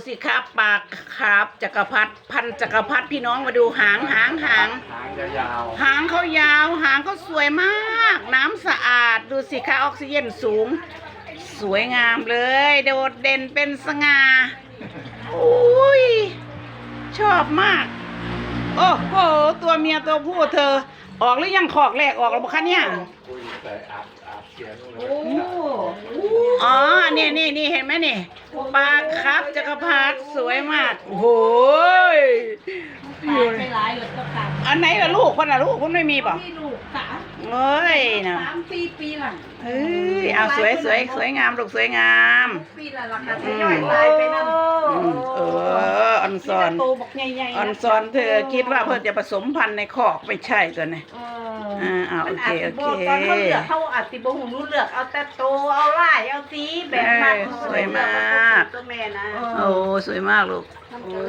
สิครับปากครับจักรพรรดิพันจักรพรรดิพี่น้องมาดูหางหางยาวหางเขายาวหางเขาสวยมาก น้ำสะอาดดูสิคะออกซิเจนสูง สวยงามเลยโดดเด่นเป็นสง่าอุ้ยชอบมากโอ้โหตัวเมียตัวผู้เธอ ออกหรือยังขอกแรกออกแล้วบ่คะเนี่ย คุยแต่อาบเสียงเลย อ๋อนี่เห็นไหมนี่ปากครับจักรพรรดิสวยมากโอ้โหย ไปหลายเลยก็ค่ะ อันไหนล่ะลูกคนน่ะลูกคนไม่มีป่ะ พี่ลูกค่ะ เอ้ยนะ 3 ปีหลัง เฮ้ยเอาสวยงามลูกสวยงาม ปีละราคาจะย่อยตายไปนั่น อันซอน โตบอกใหญ่ๆ อันซอนเธอคิดว่าเพื่อจะผสมพันธุ์ในคอกไม่ใช่ตัวนี้โอเค ตอนเขาเลือกเขาอาจสิบ่ฮู้รู้เลือกเอาแต่โตเอาหลายเอาสีแบบนั้น สวยมาก ตัวแม่นะ โอ้สวยมากลูก